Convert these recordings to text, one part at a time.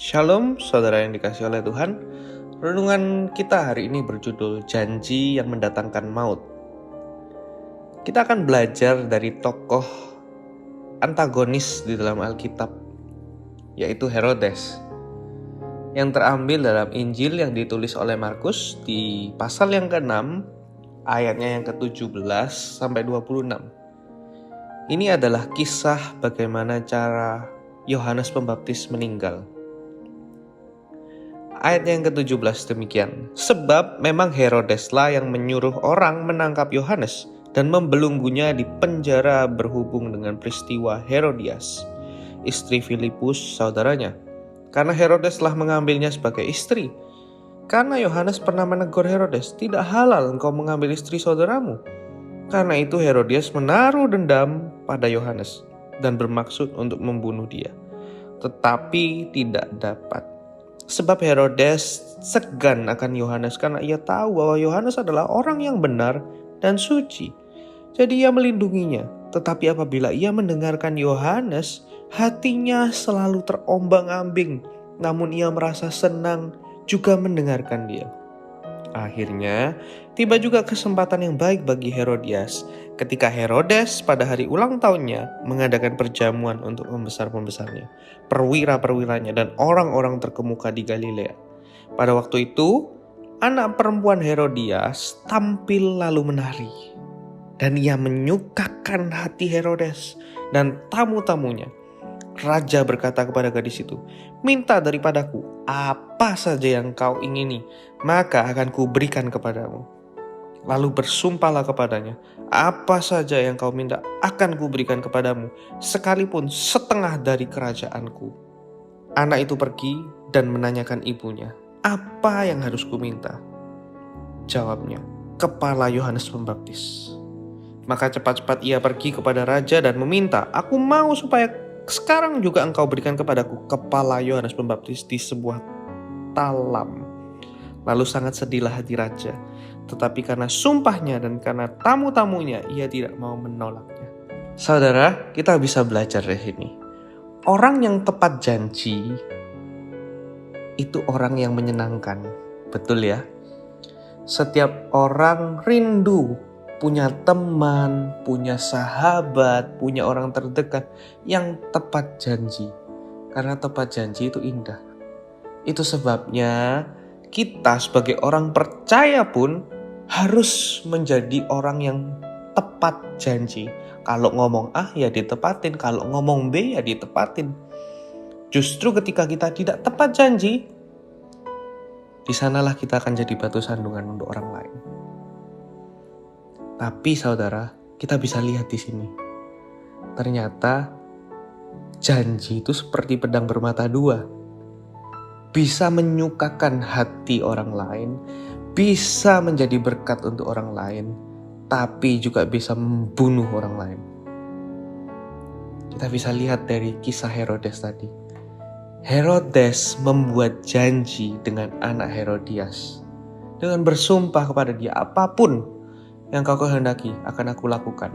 Shalom, saudara yang dikasihi oleh Tuhan. Renungan kita hari ini berjudul Janji yang Mendatangkan Maut. Kita akan belajar dari tokoh antagonis di dalam Alkitab, yaitu Herodes, yang terambil dalam Injil yang ditulis oleh Markus di pasal yang ke-6, ayatnya yang ke-17 sampai 26. Ini adalah kisah bagaimana cara Yohanes Pembaptis meninggal. Ayat yang ke-17 demikian. Sebab memang Herodeslah yang menyuruh orang menangkap Yohanes dan membelenggunya di penjara berhubung dengan peristiwa Herodias, istri Filipus saudaranya. Karena Herodeslah mengambilnya sebagai istri. Karena Yohanes pernah menegur Herodes, tidak halal engkau mengambil istri saudaramu. Karena itu Herodias menaruh dendam pada Yohanes dan bermaksud untuk membunuh dia. Tetapi tidak dapat. Sebab Herodes segan akan Yohanes karena ia tahu bahwa Yohanes adalah orang yang benar dan suci. Jadi ia melindunginya. Tetapi apabila ia mendengarkan Yohanes, hatinya selalu terombang-ambing. Namun ia merasa senang juga mendengarkan dia. Akhirnya, tiba juga kesempatan yang baik bagi Herodias ketika Herodes pada hari ulang tahunnya mengadakan perjamuan untuk pembesar-pembesarnya, perwira-perwiranya, dan orang-orang terkemuka di Galilea. Pada waktu itu, anak perempuan Herodias tampil lalu menari, dan ia menyukakan hati Herodes dan tamu-tamunya. Raja berkata kepada gadis itu, minta daripadaku apa saja yang kau ingini, maka akan kuberikan kepadamu. Lalu bersumpahlah kepadanya, apa saja yang kau minta akan kuberikan kepadamu, sekalipun setengah dari kerajaanku. Anak itu pergi dan menanyakan ibunya, apa yang harus kuminta? Jawabnya, kepala Yohanes Pembaptis. Maka cepat-cepat ia pergi kepada raja dan meminta, aku mau supaya sekarang juga engkau berikan kepadaku kepala Yohanes Pembaptis di sebuah talam. Lalu sangat sedihlah hati raja, tetapi karena sumpahnya dan karena tamu-tamunya, ia tidak mau menolaknya. Saudara, kita bisa belajar dari sini. Orang yang tepat janji itu orang yang menyenangkan, betul ya? Setiap orang rindu punya teman, punya sahabat, punya orang terdekat yang tepat janji. Karena tepat janji itu indah. Itu sebabnya kita sebagai orang percaya pun harus menjadi orang yang tepat janji. Kalau ngomong A ya ditepatin, kalau ngomong B ya ditepatin. Justru ketika kita tidak tepat janji, di sanalah kita akan jadi batu sandungan untuk orang lain. Tapi saudara, kita bisa lihat di sini. Ternyata janji itu seperti pedang bermata dua. Bisa menyukakan hati orang lain, bisa menjadi berkat untuk orang lain, tapi juga bisa membunuh orang lain. Kita bisa lihat dari kisah Herodes tadi. Herodes membuat janji dengan anak Herodias. Dengan bersumpah kepada dia, apapun yang kau kehendaki akan aku lakukan.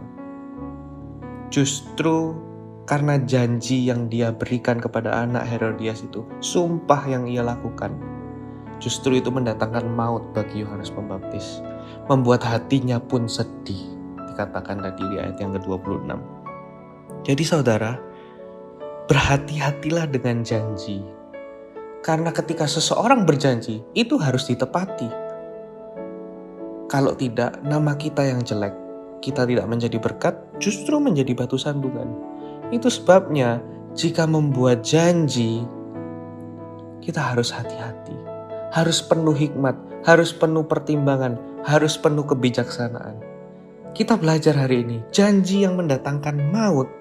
Justru karena janji yang dia berikan kepada anak Herodias itu, sumpah yang ia lakukan, justru itu mendatangkan maut bagi Yohanes Pembaptis. Membuat hatinya pun sedih, dikatakan tadi di ayat yang ke-26. Jadi saudara, berhati-hatilah dengan janji. Karena ketika seseorang berjanji, itu harus ditepati. Kalau tidak, nama kita yang jelek. Kita tidak menjadi berkat, justru menjadi batu sandungan. Itu sebabnya jika membuat janji, kita harus hati-hati. Harus penuh hikmat, harus penuh pertimbangan, harus penuh kebijaksanaan. Kita belajar hari ini, janji yang mendatangkan maut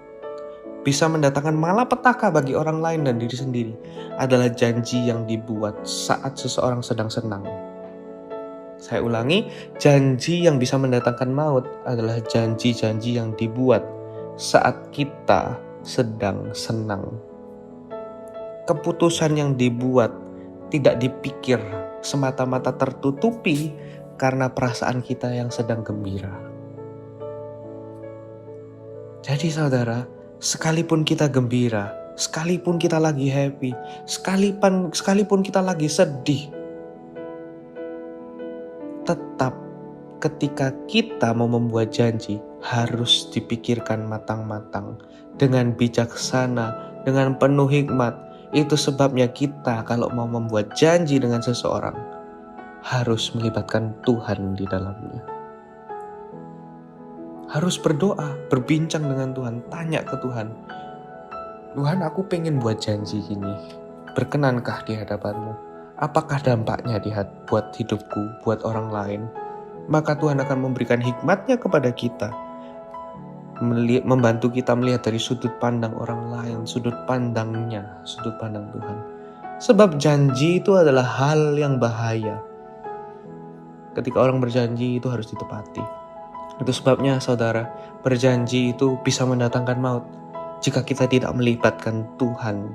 bisa mendatangkan malapetaka bagi orang lain dan diri sendiri adalah janji yang dibuat saat seseorang sedang senang. Saya ulangi, janji yang bisa mendatangkan maut adalah janji-janji yang dibuat saat kita sedang senang. Keputusan yang dibuat tidak dipikir semata-mata tertutupi karena perasaan kita yang sedang gembira. Jadi saudara, sekalipun kita gembira, sekalipun kita lagi happy, sekalipun kita lagi sedih, tetap ketika kita mau membuat janji harus dipikirkan matang-matang, dengan bijaksana, dengan penuh hikmat. Itu sebabnya kita kalau mau membuat janji dengan seseorang harus melibatkan Tuhan di dalamnya. Harus berdoa, berbincang dengan Tuhan, tanya ke Tuhan. Tuhan, aku pengen buat janji gini, berkenankah di hadapanmu? Apakah dampaknya buat hidupku, buat orang lain? Maka Tuhan akan memberikan hikmatnya kepada kita, membantu kita melihat dari sudut pandang orang lain, sudut pandang Tuhan. Sebab janji itu adalah hal yang bahaya. Ketika orang berjanji itu harus ditepati. Itu sebabnya saudara, berjanji itu bisa mendatangkan maut jika kita tidak melibatkan Tuhan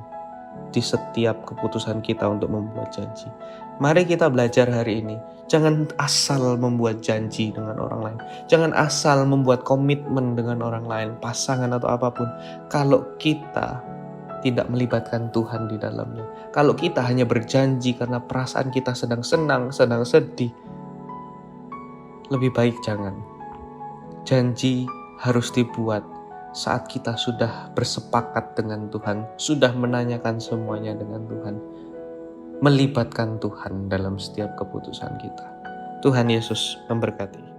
di setiap keputusan kita untuk membuat janji. Mari kita belajar hari ini. Jangan asal membuat janji dengan orang lain. Jangan asal membuat komitmen dengan orang lain, pasangan atau apapun, kalau kita tidak melibatkan Tuhan di dalamnya. Kalau kita hanya berjanji karena perasaan kita sedang senang, sedang sedih, lebih baik jangan. Janji harus dibuat saat kita sudah bersepakat dengan Tuhan, sudah menanyakan semuanya dengan Tuhan, melibatkan Tuhan dalam setiap keputusan kita. Tuhan Yesus memberkati.